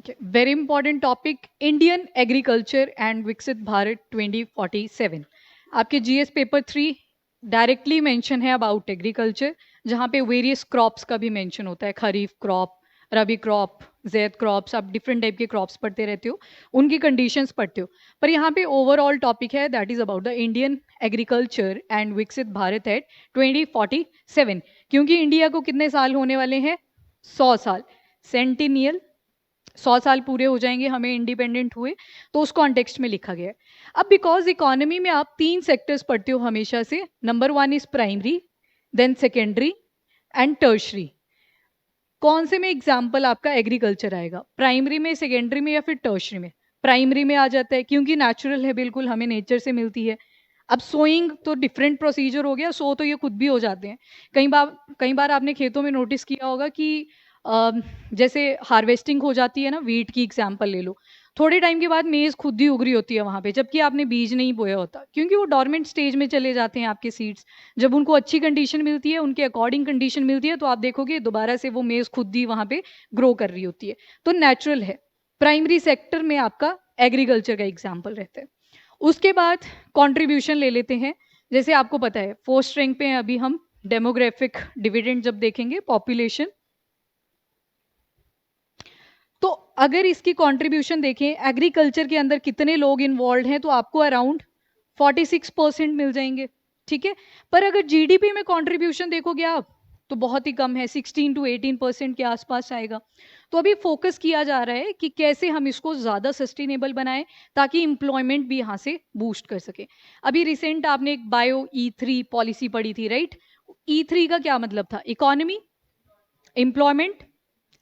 Okay, very important topic, Indian agriculture and विकसित भारत 2047। आपके GS paper 3 directly mention है about agriculture, जहाँ पे वेरियस क्रॉप्स का भी मेंशन होता है, खरीफ क्रॉप, रबी क्रॉप, जैद क्रॉप्स, आप डिफरेंट टाइप के क्रॉप्स पढ़ते रहते हो, उनकी कंडीशंस पढ़ते हो। पर यहाँ पे ओवरऑल टॉपिक है that is about the Indian agriculture and विकसित भारत एट 2047। क्योंकि इंडिया को कितने साल होने वाले हैं? 100 साल, सेंटिनियल, 100 साल पूरे हो जाएंगे हमें इंडिपेंडेंट हुए, तो उस कॉन्टेक्स्ट में लिखा गया है। अब बिकॉज इकोनॉमी में आप 3 सेक्टर्स पढ़ते हो हमेशा से, number 1 is primary, then secondary and tertiary. कौन से में एग्जाम्पल आपका एग्रीकल्चर आएगा? प्राइमरी में, सेकेंडरी में, या फिर टर्शरी में? प्राइमरी में आ जाता है क्योंकि नेचुरल है, बिल्कुल हमें नेचर से मिलती है। अब सोइंग तो डिफरेंट प्रोसीजर हो गया, सो तो ये खुद भी हो जाते हैं। कई बार आपने खेतों में नोटिस किया होगा कि जैसे हार्वेस्टिंग हो जाती है ना, वीट की एग्जाम्पल ले लो, थोड़े टाइम के बाद मेज खुद ही उग रही होती है वहां पे, जबकि आपने बीज नहीं बोया होता, क्योंकि वो डॉर्मेंट स्टेज में चले जाते हैं आपके सीड्स। जब उनको अच्छी कंडीशन मिलती है, उनके अकॉर्डिंग कंडीशन मिलती है, तो आप देखोगे दोबारा से वो मेज खुद ही वहां पे ग्रो कर रही होती है, तो नेचुरल है। प्राइमरी सेक्टर में आपका एग्रीकल्चर का एग्जाम्पल रहता है। उसके बाद कंट्रीब्यूशन ले लेते हैं। जैसे आपको पता है फर्स्ट रैंक पे हैं अभी हम, डेमोग्राफिक डिविडेंड जब देखेंगे पॉपुलेशन, तो अगर इसकी कंट्रीब्यूशन देखें एग्रीकल्चर के अंदर कितने लोग इन्वॉल्व हैं, तो आपको अराउंड 46% मिल जाएंगे, ठीक है। पर अगर जीडीपी में कंट्रीब्यूशन देखोगे आप, तो बहुत ही कम है, 16 to 18% के आसपास आएगा। तो अभी फोकस किया जा रहा है कि कैसे हम इसको ज़्यादा सस्टेनेबल बनाएं, ताकि एम्प्लॉयमेंट भी यहाँ से बूस्ट कर सके। अभी रिसेंट आपने एक बायो E3 पॉलिसी पढ़ी थी, राइट? E3 का क्या मतलब था? इकोनॉमी, एम्प्लॉयमेंट,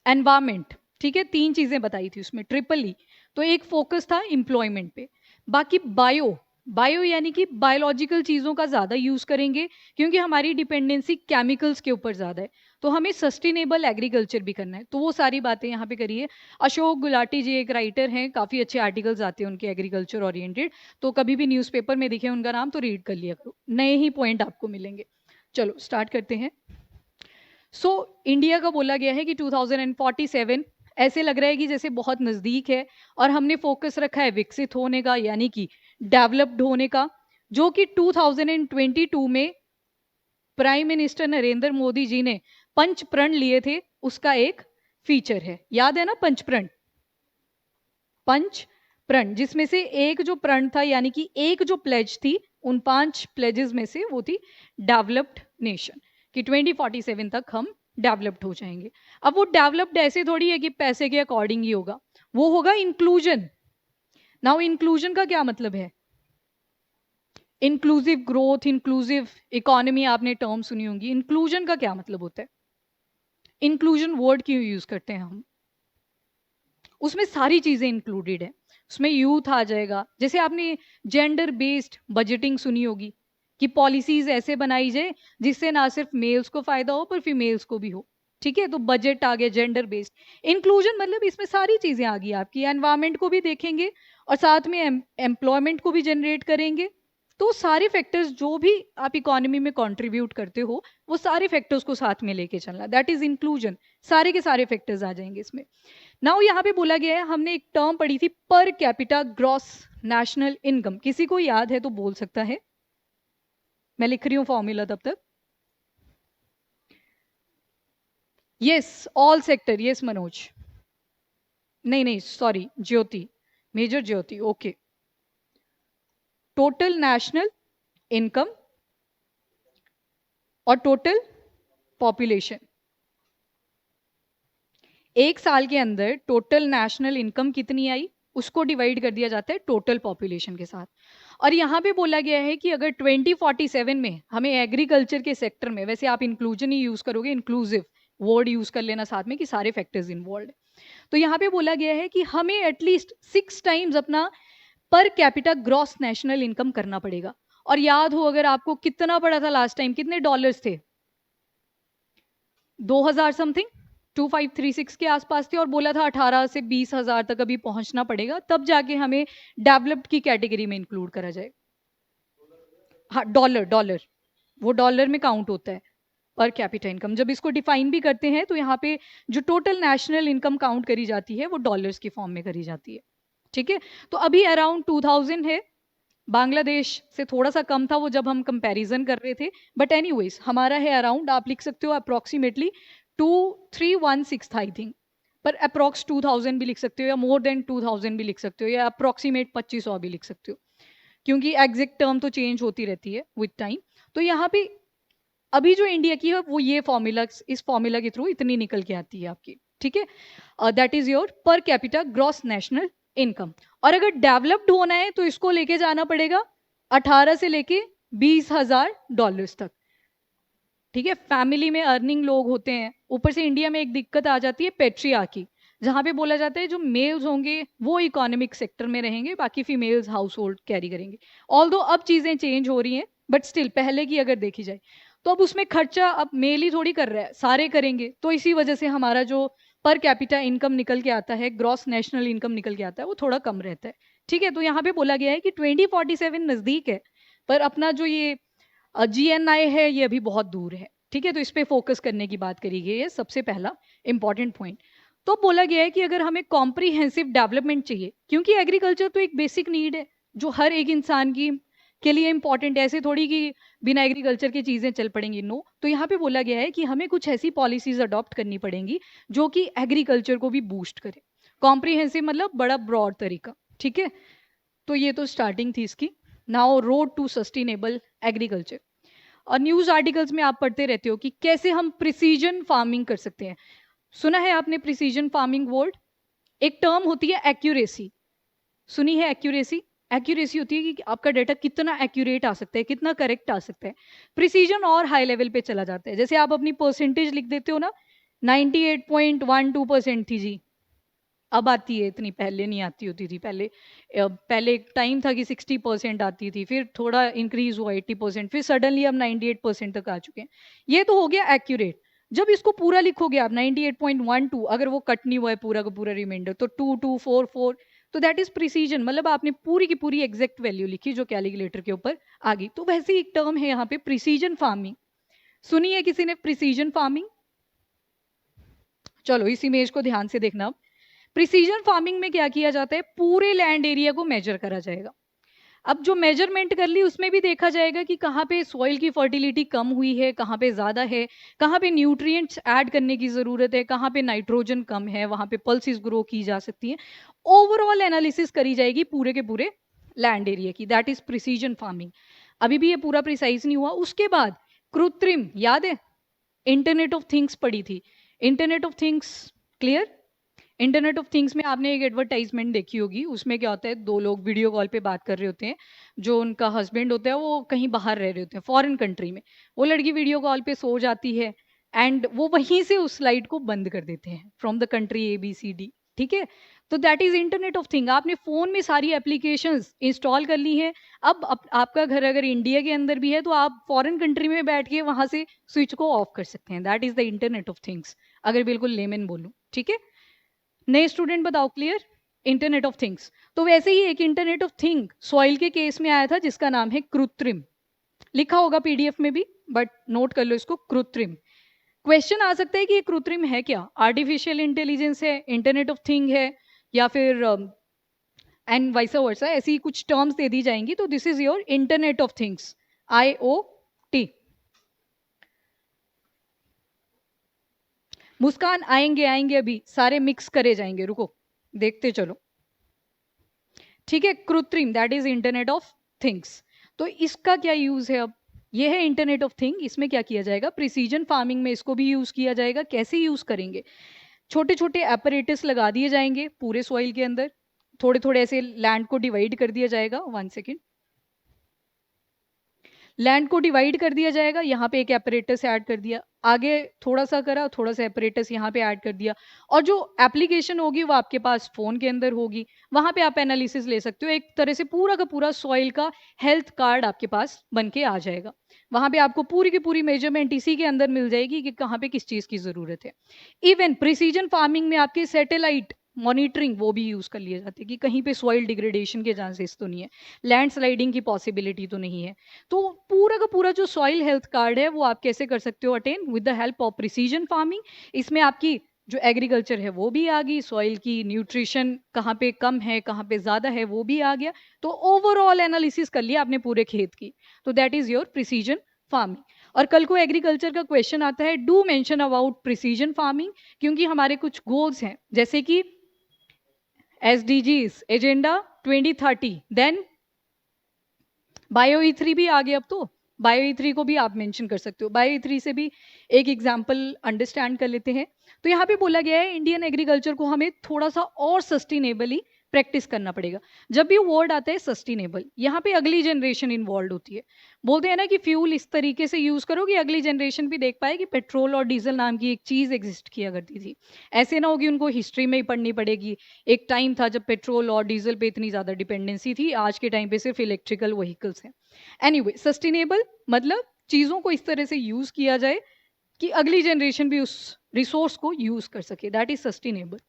एनवायरमेंट, ठीक है, 3 चीजें बताई थी उसमें, ट्रिपल ई। तो एक फोकस था एम्प्लॉयमेंट पे। बाकी बायो, बायो यानी कि बायोलॉजिकल चीजों का ज्यादा यूज करेंगे, क्योंकि हमारी डिपेंडेंसी केमिकल्स के ऊपर ज्यादा है, तो हमें सस्टेनेबल एग्रीकल्चर भी करना है, तो वो सारी बातें यहाँ पे करिए। अशोक गुलाटी जी एक राइटर हैं, काफी अच्छे आर्टिकल्स आते हैं उनके एग्रीकल्चर ओरिएंटेड, तो कभी भी न्यूज़पेपर में दिखे उनका नाम तो रीड कर लिया करो, नए ही पॉइंट आपको मिलेंगे। चलो स्टार्ट करते हैं। सो इंडिया का बोला गया है कि 2047 ऐसे लग रहा है कि जैसे बहुत नज़दीक है, और हमने फोकस रखा है विकसित होने का, यानी कि डेवलप्ड होने का, जो कि 2022 में प्राइम मिनिस्टर नरेंद्र मोदी जी ने पंच प्रण लिए थे, उसका एक फीचर है, याद है ना पंचप्रण? पंच प्रण, जिसमें से एक जो प्रण था, यानी कि एक जो प्लेज थी, उन 5 प्लेजेस में से वो थी डेवलप्ड नेशन, कि 2047 तक हम डेवलप्ड हो जाएंगे। अब वो डेवलप्ड ऐसे थोड़ी है कि पैसे के अकॉर्डिंग ही होगा, वो होगा इंक्लूजन। नाउ इंक्लूजन का क्या मतलब है? इंक्लूसिव ग्रोथ, इंक्लूसिव इकोनॉमी, आपने टर्म सुनी होंगी। इंक्लूजन का क्या मतलब होता है? इंक्लूजन वर्ड क्यों यूज करते हैं हम? उसमें सारी चीजें इंक्लूडेड है, उसमें यूथ आ जाएगा। जैसे आपने जेंडर बेस्ड बजटिंग सुनी होगी, कि पॉलिसीज ऐसे बनाई जाए जिससे ना सिर्फ मेल्स को फायदा हो पर फीमेल्स को भी हो, ठीक है, तो बजट आ गया जेंडर बेस्ड। इंक्लूजन मतलब इसमें सारी चीजें आ गई आपकी, एनवायरमेंट को भी देखेंगे और साथ में एम्प्लॉयमेंट को भी जनरेट करेंगे। तो सारे फैक्टर्स जो भी आप इकोनॉमी में कंट्रीब्यूट करते हो, वो सारे फैक्टर्स को साथ में लेके चलना, दैट इज इंक्लूजन। सारे के सारे फैक्टर्स आ जाएंगे इसमें। नाउ यहाँ पे बोला गया है, हमने एक टर्म पढ़ी थी, per capita gross national income, किसी को याद है तो बोल सकता है, मैं लिख रही हूँ फॉर्मूला तब तक। Yes, all sector, yes Manoj, नहीं नहीं सॉरी, ज्योति, मेजर ज्योति, ओके। टोटल नेशनल इनकम और टोटल पॉपुलेशन, एक साल के अंदर टोटल नेशनल इनकम कितनी आई, उसको डिवाइड कर दिया जाता है टोटल पॉपुलेशन के साथ। और यहाँ पे बोला गया है कि अगर 2047 में हमें एग्रीकल्चर के सेक्टर में, वैसे आप इंक्लूजन ही यूज करोगे, इंक्लूसिव वर्ड यूज कर लेना साथ में, कि सारे फैक्टर्स इन्वॉल्व है, तो यहाँ पे बोला गया है कि हमें एटलीस्ट 6 टाइम्स अपना per capita gross national income करना पड़ेगा। और याद हो अगर आपको, कितना पड़ा था लास्ट टाइम, कितने डॉलर्स थे? 2000 समथिंग, 2536 के आसपास थे, और बोला था 18 से 20 हजार तक अभी पहुंचना पड़ेगा, तब जाके हमें डेवलप्ड की कैटेगरी में इंक्लूड करा जाए। हाँ, डॉलर, डॉलर, वो डॉलर में काउंट होता है। Per capita income. जब इसको डिफाइन भी करते हैं तो यहाँ पे जो टोटल नेशनल इनकम काउंट करी जाती है वो डॉलर्स की फॉर्म में करी जाती है, ठीक है। तो अभी अराउंड 2000 है, बांग्लादेश से थोड़ा सा कम था वो जब हम कंपैरिजन कर रहे थे, बट एनीवेज हमारा है अराउंड, आप लिख सकते हो अप्रोक्सीमेटली 2316 था आई थिंक, पर अप्रोक्स 2000 भी लिख सकते हो या मोर देन 2000 भी लिख सकते हो या अप्रोक्सीमेट 2500 भी लिख सकते हो, क्योंकि एग्जैक्ट टर्म तो चेंज होती रहती है विद टाइम। तो यहाँ पे अभी जो इंडिया की है वो ये फॉर्मूला, इस फॉर्मूला के थ्रू इतनी निकल के आती है आपकी, ठीक है। That is your per capita gross national income. और अगर डेवलप्ड होना है तो इसको लेके जाना पड़ेगा 18 से लेके 20,000 डॉलर्स तक, ठीक है। फैमिली में अर्निंग लोग होते हैं, ऊपर से इंडिया में एक दिक्कत आ जाती है पेट्रियार्की, जहां पे बोला जाता है जो मेल्स होंगे वो इकोनॉमिक सेक्टर में रहेंगे, बाकी फीमेल्स हाउस होल्ड कैरी करेंगे। ऑल्दो अब चीजें चेंज हो रही हैं, बट स्टिल पहले की अगर देखी जाए तो अब उसमें खर्चा अब मेल ही थोड़ी कर रहा है, सारे करेंगे। तो इसी वजह से हमारा जो पर कैपिटा इनकम निकल के आता है, ग्रॉस नेशनल इनकम निकल के आता है, वो थोड़ा कम रहता है, ठीक है। तो यहाँ पे बोला गया है कि 2047 नजदीक है, पर अपना जो ये GNI है ये अभी बहुत दूर है, ठीक है। तो इस पे फोकस करने की बात करी गई है, सबसे पहला इंपॉर्टेंट पॉइंट। तो बोला गया है कि अगर हमें कॉम्प्रिहेंसिव डेवलपमेंट चाहिए, क्योंकि एग्रीकल्चर तो एक बेसिक नीड है जो हर एक इंसान की के लिए इंपॉर्टेंट है, ऐसे थोड़ी कि बिना एग्रीकल्चर की चीजें चल पड़ेंगी, नो। तो यहाँ पे बोला गया है कि हमें कुछ ऐसी पॉलिसीज अडॉप्ट करनी पड़ेंगी जो कि एग्रीकल्चर को भी बूस्ट करे। कॉम्प्रिहेंसिव मतलब बड़ा ब्रॉड तरीका, ठीक है। तो ये तो स्टार्टिंग थी इसकी। Now road to sustainable agriculture. और न्यूज आर्टिकल्स में आप पढ़ते रहते हो कि कैसे हम प्रिसीजन फार्मिंग कर सकते हैं। सुना है आपने प्रिसीजन फार्मिंग वर्ड? एक टर्म होती है एक्यूरेसी, सुनी है एक्यूरेसी? एक्यूरेसी होती है कि आपका डेटा कितना एक्यूरेट आ सकता है, कितना करेक्ट आ सकता है। प्रिसीजन और हाई लेवल पे चला जाता है, जैसे आप अपनी परसेंटेज लिख देते हो ना, 98.12% थी जी, अब आती है इतनी, पहले नहीं आती होती थी। पहले एक टाइम था कि 60% आती थी, फिर थोड़ा इंक्रीज हुआ 80%, फिर सडनली अब 98% तक आ चुके हैं। ये तो हो गया एक्यूरेट। जब इसको पूरा लिखोगे आप 98.12, अगर वो कट नहीं हुआ है पूरा का पूरा रिमाइंडर, तो 2244, तो दैट इज प्रिसीजन, मतलब आपने पूरी की पूरी एग्जैक्ट वैल्यू लिखी जो कैलकुलेटर के ऊपर आ गई। तो वैसे ही एक टर्म है यहाँ पे प्रिसीजन फार्मिंग, सुनी है किसी ने प्रिसीजन फार्मिंग? चलो इस इमेज को ध्यान से देखना। प्रिसीजन फार्मिंग में क्या किया जाता है, पूरे लैंड एरिया को मेजर करा जाएगा। अब जो मेजरमेंट कर ली उसमें भी देखा जाएगा कि कहाँ पे सॉइल की फर्टिलिटी कम हुई है, कहाँ पे ज़्यादा है, कहाँ पे न्यूट्रिएंट्स ऐड करने की ज़रूरत है, कहाँ पे नाइट्रोजन कम है, वहाँ पे पल्सेस ग्रो की जा सकती हैं। ओवरऑल एनालिसिस करी जाएगी पूरे के पूरे लैंड एरिया की, दैट इज प्रिसीजन फार्मिंग। अभी भी ये पूरा प्रिसाइज नहीं हुआ। उसके बाद कृत्रिम, याद है इंटरनेट ऑफ थिंग्स पढ़ी थी, internet of things clear? Internet of things में आपने एक एडवर्टाइजमेंट देखी होगी, उसमें क्या होता है, दो लोग वीडियो कॉल पे बात कर रहे होते हैं, जो उनका हस्बैंड होता है वो कहीं बाहर रह रहे होते हैं फॉरेन कंट्री में, वो लड़की वीडियो कॉल पे सो जाती है एंड वो वहीं से उस स्लाइड को बंद कर देते हैं, फ्रॉम द कंट्री ABCD, ठीक है। तो that is internet of thing. आपने फोन में सारी एप्लीकेशंस इंस्टॉल कर ली हैं, अब आपका घर अगर इंडिया के अंदर भी है तो आप फॉरेन कंट्री में बैठ के वहां से स्विच को ऑफ कर सकते हैं, that is the internet of things, अगर बिल्कुल लेमन बोलूं, ठीक है। नए स्टूडेंट बताओ क्लियर? Internet of things. तो वैसे ही एक इंटरनेट ऑफ थिंग सॉइल के केस में आया था जिसका नाम है कृत्रिम, लिखा होगा PDF में भी, बट नोट कर लो इसको, कृत्रिम। क्वेश्चन आ सकता है कि ये कृत्रिम है क्या, आर्टिफिशियल इंटेलिजेंस है, इंटरनेट ऑफ थिंग है, या फिर एंड वाइस वर्सा, ऐसी कुछ टर्म्स दे दी जाएंगी। तो this is your internet of things, IoT। मुस्कान आएंगे आएंगे, अभी सारे मिक्स करे जाएंगे, रुको देखते चलो, ठीक है। कृत्रिम that is internet of things. तो इसका क्या यूज है, अब ये है इंटरनेट ऑफ थिंग, इसमें क्या किया जाएगा, प्रिसीजन फार्मिंग में इसको भी यूज किया जाएगा। कैसे यूज करेंगे, छोटे छोटे एपरेटस लगा दिए जाएंगे पूरे सॉइल के अंदर, थोड़े थोड़े ऐसे लैंड को डिवाइड कर दिया जाएगा, 1 सेकेंड, लैंड को डिवाइड कर दिया जाएगा, यहाँ पे एक एपरेटस ऐड कर दिया, आगे थोड़ा सा करा, थोड़ा सा एपरेटस यहाँ पे ऐड कर दिया, और जो एप्लीकेशन होगी वो आपके पास फोन के अंदर होगी, वहां पे आप एनालिसिस ले सकते हो। एक तरह से पूरा का पूरा सॉइल का हेल्थ कार्ड आपके पास बन के आ जाएगा, वहां पे आपको पूरी की पूरी मेजरमेंट इसी के अंदर मिल जाएगी कि कहाँ पे किस चीज की जरूरत है। इवन प्रिसीजन फार्मिंग में आपके सैटेलाइट मॉनिटरिंग वो भी यूज़ कर लिए जाते हैं कि कहीं पे सॉइल डिग्रेडेशन के चांसेस तो नहीं है, लैंडस्लाइडिंग की पॉसिबिलिटी तो नहीं है। तो पूरा का पूरा जो सॉइल हेल्थ कार्ड है वो आप कैसे कर सकते हो attain, with the help of precision farming. इसमें आपकी जो एग्रीकल्चर है वो भी आ गई, सॉइल की न्यूट्रिशन कहाँ पे कम है कहाँ पे ज़्यादा है वो भी आ गया। तो ओवरऑल एनालिसिस कर लिया आपने पूरे खेत की, तो that is your precision farming. और कल को एग्रीकल्चर का क्वेश्चन आता है, do mention about precision farming, क्योंकि हमारे कुछ गोल्स हैं जैसे कि SDGs agenda 2030, then bio E3 भी आ गया अब तो, बायो E3 को भी आप मेंशन कर सकते हो। बायो E3 से भी एक एग्जांपल अंडरस्टैंड कर लेते हैं। तो यहाँ पे बोला गया है इंडियन एग्रीकल्चर को हमें थोड़ा सा और सस्टेनेबली प्रैक्टिस करना पड़ेगा। जब भी वर्ड आता है सस्टेनेबल, यहाँ पे अगली जनरेशन इन्वॉल्व होती है। बोलते हैं ना कि फ्यूल इस तरीके से यूज करो कि अगली जनरेशन भी देख पाए कि पेट्रोल और डीजल नाम की एक चीज एग्जिस्ट किया करती थी। ऐसे ना हो कि उनको हिस्ट्री में ही पढ़नी पड़ेगी। एक टाइम था जब पेट्रोल और डीजल पे इतनी ज्यादा डिपेंडेंसी थी, आज के टाइम पे सिर्फ इलेक्ट्रिकल व्हीकल्स हैं। एनीवे, सस्टेनेबल मतलब चीजों को इस तरह से यूज किया जाए कि अगली जनरेशन भी उस रिसोर्स को यूज कर सके, दैट इज सस्टेनेबल।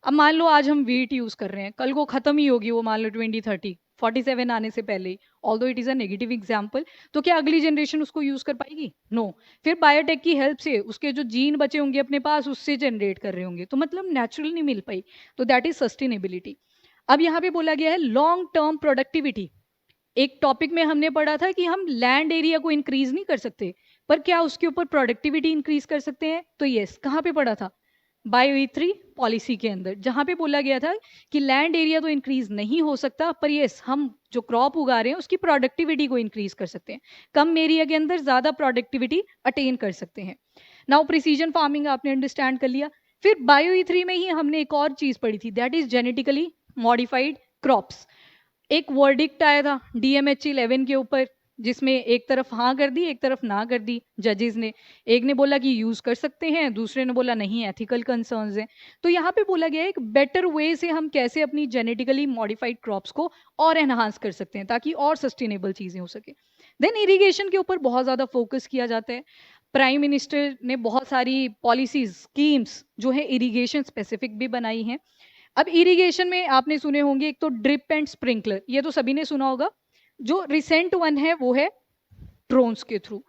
अब मान लो आज हम वीट यूज कर रहे हैं, कल को खत्म ही होगी वो, मान लो 2030 47 आने से पहले ही, although it is a negative example, तो क्या अगली जनरेशन उसको यूज कर पाएगी? नो। फिर बायोटेक की हेल्प से उसके जो जीन बचे होंगे अपने पास उससे जनरेट कर रहे होंगे, तो मतलब नेचुरल नहीं मिल पाई। तो दैट इज सस्टेनेबिलिटी। अब यहाँ पे बोला गया है लॉन्ग टर्म प्रोडक्टिविटी। एक टॉपिक में हमने पढ़ा था कि हम लैंड एरिया को इंक्रीज नहीं कर सकते, पर क्या उसके ऊपर प्रोडक्टिविटी इंक्रीज कर सकते हैं? तो यस, कहाँ पे पढ़ा था? बायो E3 पॉलिसी के अंदर, जहां पे बोला गया था कि लैंड एरिया तो इंक्रीज नहीं हो सकता, पर यस हम जो क्रॉप उगा रहे हैं उसकी प्रोडक्टिविटी को इंक्रीज कर सकते हैं, कम एरिया के अंदर ज्यादा प्रोडक्टिविटी अटेन कर सकते हैं। नाउ प्रिसीजन फार्मिंग आपने अंडरस्टैंड कर लिया। फिर बायो E3 में ही हमने एक और चीज पढ़ी थी, that is genetically modified crops. एक वर्डिक्ट आया था DMH11 के ऊपर, जिसमें एक तरफ हाँ कर दी एक तरफ ना कर दी जजेस ने। एक ने बोला कि यूज कर सकते हैं, दूसरे ने बोला नहीं, एथिकल कंसर्न्स हैं। तो यहाँ पे बोला गया है एक बेटर वे से हम कैसे अपनी जेनेटिकली मॉडिफाइड क्रॉप्स को और एनहांस कर सकते हैं ताकि और सस्टेनेबल चीजें हो सके। देन इरिगेशन के ऊपर बहुत ज्यादा फोकस किया जाता है। प्राइम मिनिस्टर ने बहुत सारी पॉलिसीज स्कीम्स जो है इरिगेशन स्पेसिफिक भी बनाई हैं। अब इरिगेशन में आपने सुने होंगे एक तो ड्रिप एंड स्प्रिंकलर, ये तो सभी ने सुना होगा। जो रिसेंट वन है वो है ड्रोन्स के थ्रू।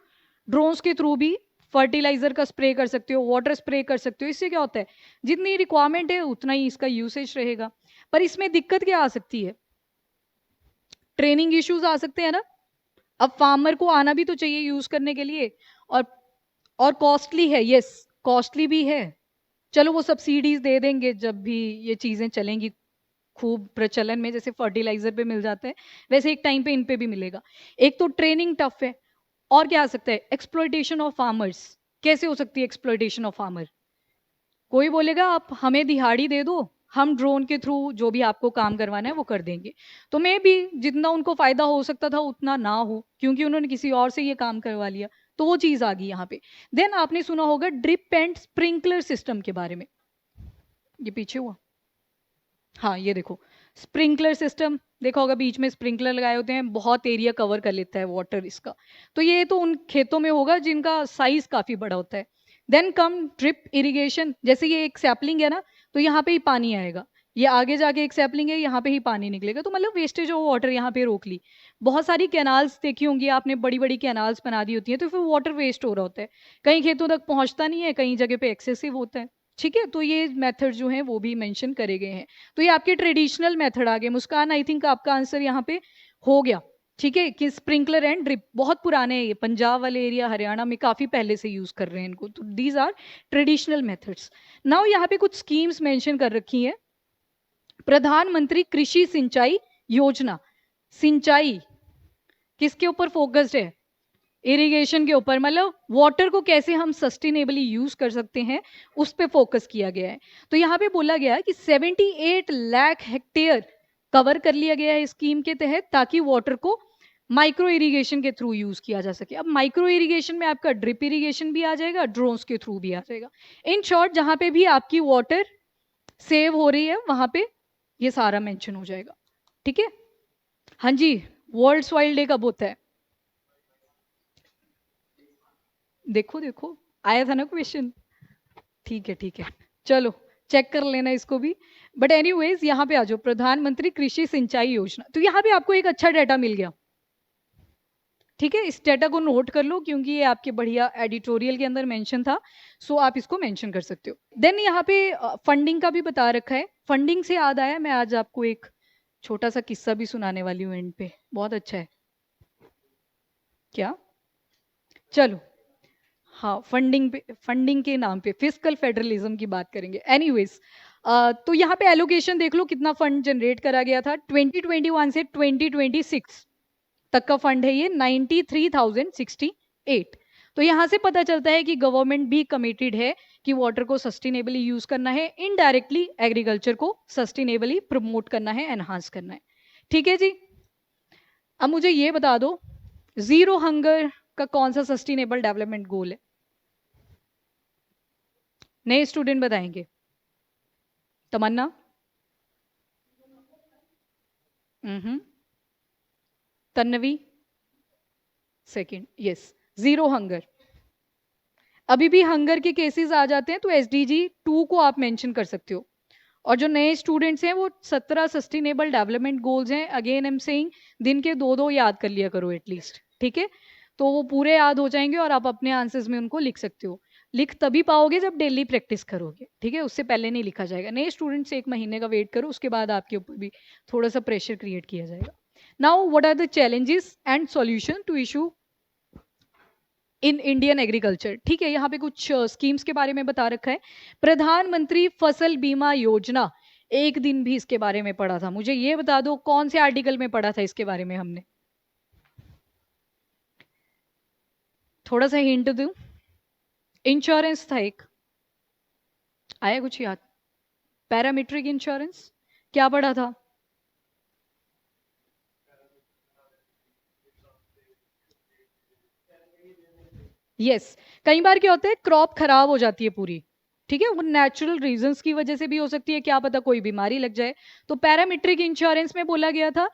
ड्रोन्स के थ्रू भी फर्टिलाइजर का स्प्रे कर सकते हो, वाटर स्प्रे कर सकते हो। इससे क्या होता है, जितनी रिक्वायरमेंट है उतना ही इसका यूसेज रहेगा। पर इसमें दिक्कत क्या आ सकती है? ट्रेनिंग इश्यूज आ सकते हैं ना। अब फार्मर को आना भी तो चाहिए यूज करने के लिए, और और कॉस्टली है, यस कॉस्टली भी है। चलो वो सब्सिडीज दे देंगे जब भी ये चीजें चलेंगी खूब प्रचलन में, जैसे फर्टिलाइजर पे मिल जाता है वैसे एक टाइम पे इन पे भी मिलेगा। एक तो ट्रेनिंग टफ है, और क्या आ सकता है? Exploitation of farmers. कैसे हो सकती है एक्सप्लॉइटेशन ऑफ फार्मर? कोई बोलेगा आप हमें दिहाड़ी दे दो, हम ड्रोन के थ्रू जो भी आपको काम करवाना है वो कर देंगे। तो मे भी जितना उनको फायदा हो सकता था उतना ना हो, क्योंकि उन्होंने किसी और से ये काम करवा लिया। तो वो चीज आ गई यहाँ पे। देन आपने सुना होगा ड्रिप एंड स्प्रिंकलर सिस्टम के बारे में। ये पीछे हुआ, हाँ ये देखो स्प्रिंकलर सिस्टम देखा होगा, बीच में स्प्रिंकलर लगाए होते हैं, बहुत एरिया कवर कर लेता है वाटर इसका। तो ये तो उन खेतों में होगा जिनका साइज काफी बड़ा होता है। देन कम ड्रिप इरिगेशन, जैसे ये एक सैपलिंग है ना, तो यहाँ पे ही पानी आएगा। ये आगे जाके एक सैपलिंग है, यहाँ पे ही पानी निकलेगा, तो मतलब वेस्टेज ऑफ वाटर यहाँ पे रोक ली। बहुत सारी कैनाल्स देखी होंगी आपने, बड़ी बड़ी कैनाल्स बना दी होती है, तो फिर वाटर वेस्ट हो रहा होता है, कई खेतों तक पहुंचता नहीं है, कई जगह पे एक्सेसिव होता है। ठीक है, तो ये मेथड जो है वो भी मेंशन करे गए हैं। तो ये आपके ट्रेडिशनल मेथड आ गए। मुस्कान, आई थिंक आपका आंसर यहाँ पे हो गया। ठीक है, कि स्प्रिंकलर एंड ड्रिप बहुत पुराने हैं, ये पंजाब वाले एरिया हरियाणा में काफी पहले से यूज कर रहे हैं इनको, तो these are traditional methods. Now यहाँ पे कुछ स्कीम्स मेंशन कर रखी हैं। प्रधानमंत्री कृषि सिंचाई योजना। सिंचाई किसके ऊपर फोकस्ड है? इरिगेशन के ऊपर, मतलब वाटर को कैसे हम सस्टेनेबली यूज कर सकते हैं उस पे फोकस किया गया है। तो यहाँ पे बोला गया है कि 78 लाख हेक्टेयर कवर कर लिया गया है स्कीम के तहत, ताकि वाटर को माइक्रो इरिगेशन के थ्रू यूज किया जा सके। अब माइक्रो इरिगेशन में आपका ड्रिप इरिगेशन भी आ जाएगा, ड्रोन्स के थ्रू भी आ जाएगा। इन शॉर्ट जहां पे भी आपकी वाटर सेव हो रही है वहां पे ये सारा मेंशन हो जाएगा। ठीक है, हाँ जी। वर्ल्ड सॉइल डे कब होता है? देखो देखो, आया था ना क्वेश्चन। ठीक है ठीक है, चलो चेक कर लेना इसको भी। बट एनीवेज यहाँ पे आ जाओ, प्रधानमंत्री कृषि सिंचाई योजना, तो यहाँ पे आपको एक अच्छा डाटा मिल गया। ठीक है, इस डाटा को नोट कर लो क्योंकि ये आपके बढ़िया एडिटोरियल के अंदर मेंशन था, सो आप इसको मेंशन कर सकते हो। देन यहाँ पे फंडिंग का भी बता रखा है। फंडिंग से याद आया, मैं आज आपको एक छोटा सा किस्सा भी सुनाने वाली हूँ एंड पे, बहुत अच्छा है। क्या? चलो, हाँ, फंडिंग के नाम पे फिस्कल फेडरलिज्म की बात करेंगे। एनीवेज, तो यहाँ पे एलोकेशन देख लो कितना फंड जनरेट करा गया था 2021 से 2026 तक का फंड है ये 93,068। तो यहाँ से पता चलता है कि गवर्नमेंट भी कमिटेड है कि वाटर को सस्टेनेबली यूज करना है, इनडायरेक्टली एग्रीकल्चर को सस्टेनेबली प्रमोट करना है, एनहांस करना है। ठीक है जी, अब मुझे ये बता दो, जीरो हंगर का कौन सा सस्टेनेबल डेवलपमेंट गोल है? नए स्टूडेंट बताएंगे। Tamanna? Tanvi? Second, yes, zero hunger. अभी भी हंगर के केसेस आ जाते हैं तो SDG 2 को आप मेंशन कर सकते हो। और जो नए स्टूडेंट्स हैं वो 17 सस्टेनेबल डेवलपमेंट गोल्स हैं। अगेन आई एम सेइंग, दिन के 2-2 याद कर लिया करो एटलीस्ट, ठीक है? तो वो पूरे याद हो जाएंगे और आप अपने आंसर्स में उनको लिख सकते हो। लिख तभी पाओगे जब डेली प्रैक्टिस करोगे, ठीक है? उससे पहले नहीं लिखा जाएगा। नए स्टूडेंट्स 1 महीने का वेट करो, उसके बाद आपके ऊपर भी थोड़ा सा प्रेशर क्रिएट किया जाएगा। Now what are the challenges and solution to issue in Indian agriculture? ठीक है, यहाँ पे कुछ स्कीम्स के बारे में बता रखा है। प्रधानमंत्री फसल बीमा योजना, एक दिन भी इसके बारे में पढ़ा था। मुझे ये बता दो कौन से आर्टिकल में पढ़ा था इसके बारे में हमने? थोड़ा सा हिंट दूं, इंश्योरेंस था एक, आया कुछ याद? पैरामीट्रिक इंश्योरेंस, क्या पढ़ा था? यस, कई बार क्या होता है, क्रॉप खराब हो जाती है पूरी, ठीक है? वो नेचुरल रीजंस की वजह से भी हो सकती है, क्या पता कोई बीमारी लग जाए। तो पैरामीट्रिक इंश्योरेंस में बोला गया था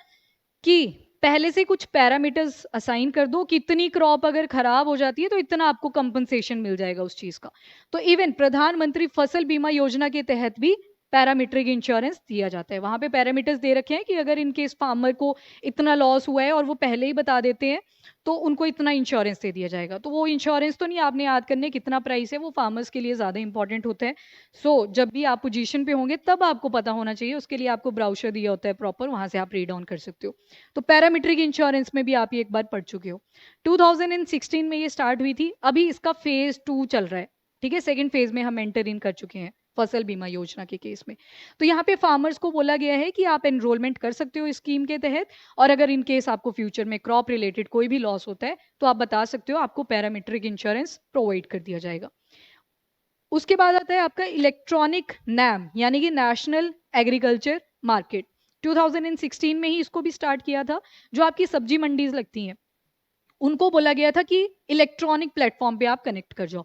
कि पहले से कुछ पैरामीटर्स असाइन कर दो कि इतनी क्रॉप अगर खराब हो जाती है तो इतना आपको कंपनसेशन मिल जाएगा उस चीज का। तो इवन प्रधानमंत्री फसल बीमा योजना के तहत भी पैरामीट्रिक इंश्योरेंस दिया जाता है। वहां पे पैरामीटर्स दे रखे हैं कि अगर इनकेस फार्मर को इतना लॉस हुआ है और वो पहले ही बता देते हैं तो उनको इतना इंश्योरेंस दे दिया जाएगा। तो वो इंश्योरेंस तो नहीं आपने याद करने कितना प्राइस है, वो फार्मर्स के लिए ज़्यादा इंपॉर्टेंट होता है। सो जब भी आप पोजीशन पे होंगे तब आपको पता होना चाहिए, उसके लिए आपको ब्राउशर दिया होता है प्रॉपर, वहां से आप रीड डाउन कर सकते हो। तो पैरामीट्रिक इंश्योरेंस में भी आप ये एक बार पढ़ चुके हो। 2016 में ये स्टार्ट हुई थी, अभी इसका फेज 2 चल रहा है, ठीक है? सेकेंड फेज में हम एंटर इन कर चुके हैं फसल बीमा योजना के केस में। तो यहाँ पे फार्मर्स को बोला गया है कि आप एनरोलमेंट कर सकते हो इस स्कीम के तहत, और अगर इन केस आपको फ्यूचर में क्रॉप रिलेटेड कोई भी लॉस होता है तो आप बता सकते हो, आपको पैरामीट्रिक इंश्योरेंस प्रोवाइड कर दिया जाएगा। उसके बाद आता है आपका इलेक्ट्रॉनिक नैम, यानी कि नेशनल एग्रीकल्चर मार्केट। 2016 में ही इसको भी स्टार्ट किया था। जो आपकी सब्जी मंडीज लगती हैं उनको बोला गया था कि इलेक्ट्रॉनिक प्लेटफॉर्म पे आप कनेक्ट कर जाओ।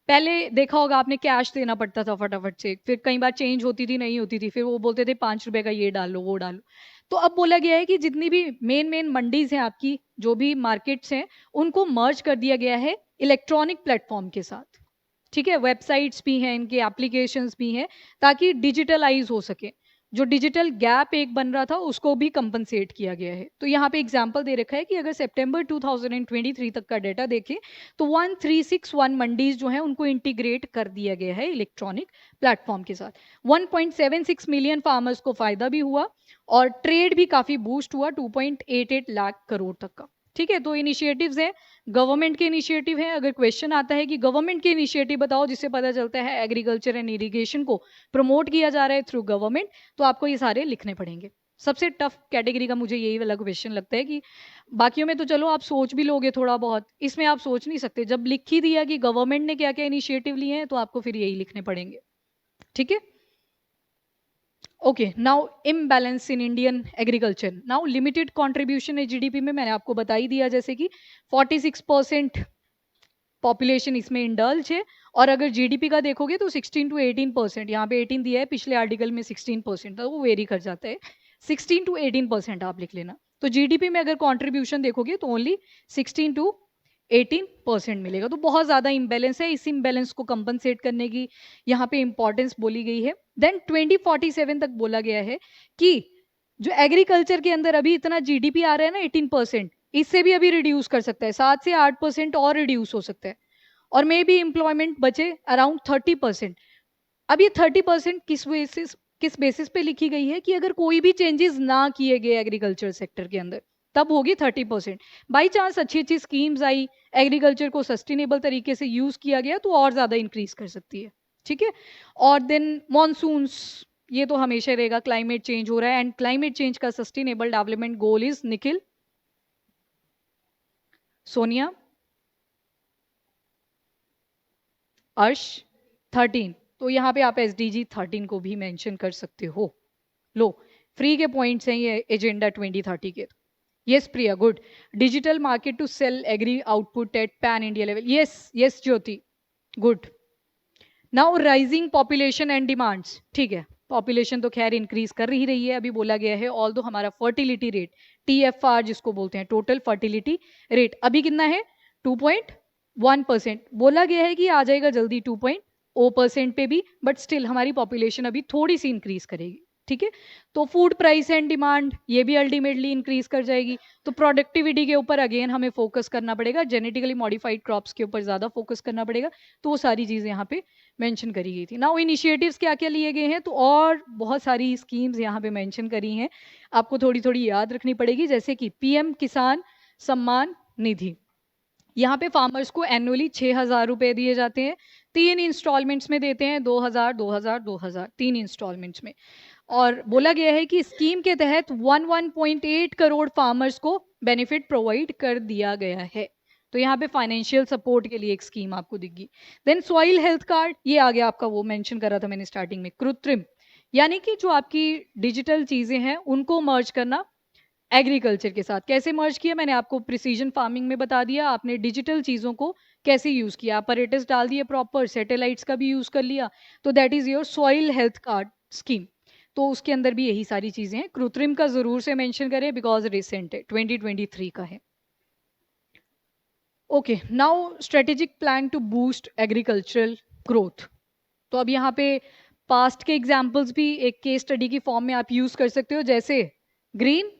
पहले देखा होगा आपने, कैश देना पड़ता था फटाफट से, फिर कई बार चेंज होती थी, नहीं होती थी, फिर वो बोलते थे 5 रुपए का ये डाल लो वो डाल लो। तो अब बोला गया है कि जितनी भी मेन मेन मंडीज हैं आपकी, जो भी मार्केट्स हैं, उनको मर्ज कर दिया गया है इलेक्ट्रॉनिक प्लेटफॉर्म के साथ। ठीक है, वेबसाइट्स भी हैं, इनके एप्लीकेशंस भी हैं, ताकि डिजिटलाइज हो सके। जो डिजिटल गैप एक बन रहा था उसको भी कंपनसेट किया गया है। तो यहाँ पे एग्जांपल दे रखा है कि अगर सितंबर 2023 तक का डेटा देखें तो 1361 मंडीज जो हैं उनको इंटीग्रेट कर दिया गया है इलेक्ट्रॉनिक प्लेटफॉर्म के साथ। 1.76 मिलियन फार्मर्स को फायदा भी हुआ और ट्रेड भी काफी बूस्ट हुआ 2.88 लाख करोड़ तक का। ठीक है, तो इनिशिएटिव्स हैं, गवर्नमेंट के इनिशिएटिव है। अगर क्वेश्चन आता है कि गवर्नमेंट के इनिशिएटिव बताओ जिससे पता चलता है एग्रीकल्चर एंड इरिगेशन को प्रमोट किया जा रहा है थ्रू गवर्नमेंट, तो आपको ये सारे लिखने पड़ेंगे। सबसे टफ कैटेगरी का मुझे यही वाला क्वेश्चन लगता है कि बाकियों में तो चलो आप सोच भी लोगे थोड़ा बहुत, इसमें आप सोच नहीं सकते। जब लिख ही दिया कि गवर्नमेंट ने क्या क्या इनिशिएटिव लिए हैं तो आपको फिर यही लिखने पड़ेंगे। ठीक है, ओके। नाउ इम्बैलेंस इन Indian agriculture. Now limited contribution है जीडीपी में, मैंने आपको बता ही दिया, जैसे कि 46% पॉपुलेशन इसमें इंडल्ज है। और अगर जीडीपी का देखोगे तो 16 to 18%, यहाँ पे 18 दिया है, पिछले आर्टिकल में 16% था, वो वेरी कर जाता है। 16 to 18% आप लिख लेना। तो जीडीपी में अगर कंट्रीब्यूशन देखोगे तो ओनली 16 to 18% मिलेगा। तो बहुत ज़्यादा इम्बैलेंस है, इस इम्बैलेंस को कंपनसेट करने की यहाँ पे इंपॉर्टेंस बोली गई है। देन 2047 तक बोला गया है कि जो एग्रीकल्चर के अंदर अभी इतना जीडीपी आ रहा है ना 18%, इससे भी अभी रिड्यूस कर सकता है, 7 से 8% और रिड्यूस हो सकता है, और मे बी एम्प्लॉयमेंट बचे अराउंड 30%। अब ये 30% किस बेसिस पे लिखी गई है कि अगर कोई भी चेंजेस ना किए गए एग्रीकल्चर सेक्टर के अंदर, तब होगी 30%। बाई चांस अच्छी अच्छी स्कीम्स आई, एग्रीकल्चर को सस्टेनेबल तरीके से यूज किया गया, तो और ज्यादा इंक्रीज कर सकती है। ठीक है। और देन मॉनसून्स, ये तो हमेशा रहेगा, क्लाइमेट चेंज हो रहा है, एंड क्लाइमेट चेंज का sustainable development goal is Nikhil, Sonia, अर्श, 13। तो यहाँ पे आप SDG 13 को भी मेंशन कर सकते हो। लो, फ्री के पॉइंट्स हैं ये एजेंडा 2030 के। Yes Priya, good. Digital market to sell agri output at pan India level, yes yes Jyoti, good. Now rising population and demands, ठीक है, पॉपुलेशन तो खैर इंक्रीज कर ही रही है, अभी बोला गया है, ऑल दो हमारा फर्टिलिटी रेट, TFR जिसको बोलते हैं, टोटल फर्टिलिटी रेट, अभी कितना है 2.1%। बोला गया है कि आ जाएगा जल्दी 2.0% पे भी, बट स्टिल हमारी पॉपुलेशन अभी थोड़ी सी इंक्रीज करेगी। ठीक है। तो फूड प्राइस एंड डिमांड, ये भी अल्टीमेटली इंक्रीज कर जाएगी। तो प्रोडक्टिविटी के ऊपर अगेन हमें फोकस करना पड़ेगा, जेनेटिकली मॉडिफाइड क्रॉप्स के ऊपर ज्यादा फोकस करना पड़ेगा। तो वो सारी चीजें यहाँ पे मेंशन करी गई थी। नाउ इनिशिएटिव्स क्या क्या लिए गए हैं, तो और बहुत सारी स्कीम्स यहाँ पे मेंशन करी हैं, आपको थोड़ी थोड़ी याद रखनी पड़ेगी, जैसे कि PM किसान सम्मान निधि। यहाँ पे फार्मर्स को एनुअली 6,000 रुपए दिए जाते हैं, 3 इंस्टॉलमेंट्स में देते हैं, 2,000 2,000 2,000, 3 इंस्टॉलमेंट्स में। और बोला गया है कि स्कीम के तहत 1.8 करोड़ फार्मर्स को बेनिफिट प्रोवाइड कर दिया गया है। तो यहाँ पे फाइनेंशियल सपोर्ट के लिए एक स्कीम आपको दिखेगी। देन सॉइल हेल्थ कार्ड, ये आ गया आपका, वो मेंशन करा था मैंने स्टार्टिंग में, कृत्रिम, यानी कि जो आपकी डिजिटल चीजें हैं उनको मर्ज करना एग्रीकल्चर के साथ। कैसे मर्ज किया, मैंने आपको प्रिसीजन फार्मिंग में बता दिया, आपने डिजिटल चीज़ों को कैसे यूज़ किया, अपरेटस डाल दिए प्रॉपर, सैटेलाइट्स का भी यूज़ कर लिया, तो that is your soil health card scheme. तो उसके अंदर भी यही सारी चीज़ें हैं। कृत्रिम का ज़रूर से मेंशन करें बिकॉज रिसेंट है, 2023 का है। Okay, now strategic plan to boost agricultural growth. तो अब यहाँ पे पास्ट के एग्जाम्पल्स भी एक केस स्टडी की फॉर्म में आप यूज़ कर सकते हो, जैसे ग्रीन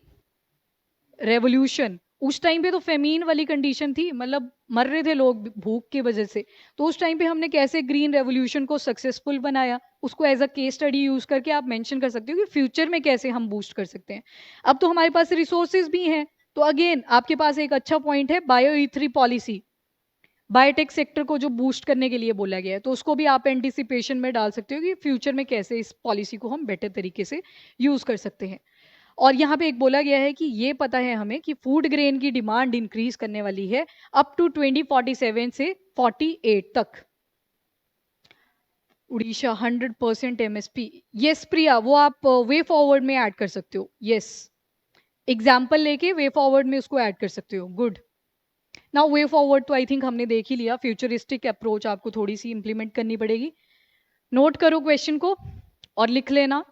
रेवोल्यूशन। उस टाइम पे तो फेमीन वाली कंडीशन थी, मतलब मर रहे थे लोग भूख की वजह से, तो उस टाइम पे हमने कैसे ग्रीन रेवोल्यूशन को सक्सेसफुल बनाया, उसको as a case study use करके आप मेंशन कर सकते हो कि फ्यूचर में कैसे हम बूस्ट कर सकते हैं। अब तो हमारे पास रिसोर्सेज भी हैं, तो अगेन आपके पास एक अच्छा पॉइंट है, bio E3 policy, biotech sector को जो बूस्ट करने के लिए बोला गया है, तो उसको भी आप एंटिसिपेशन में डाल सकते हो कि फ्यूचर में कैसे इस पॉलिसी को हम बेटर तरीके से यूज कर सकते हैं। और यहाँ पे एक बोला गया है कि ये पता है हमें कि फूड ग्रेन की डिमांड इंक्रीज करने वाली है अप टू 2047 से 48 तक। उड़ीसा 100% MSP, यस प्रिया, वो आप वे फॉरवर्ड में ऐड कर सकते हो, यस, एग्जाम्पल लेके वे फॉरवर्ड में उसको ऐड कर सकते हो, गुड। नाउ वे फॉरवर्ड तो आई थिंक हमने देख ही लिया, फ्यूचरिस्टिक अप्रोच आपको थोड़ी सी इंप्लीमेंट करनी पड़ेगी। नोट करो क्वेश्चन को और लिख लेना।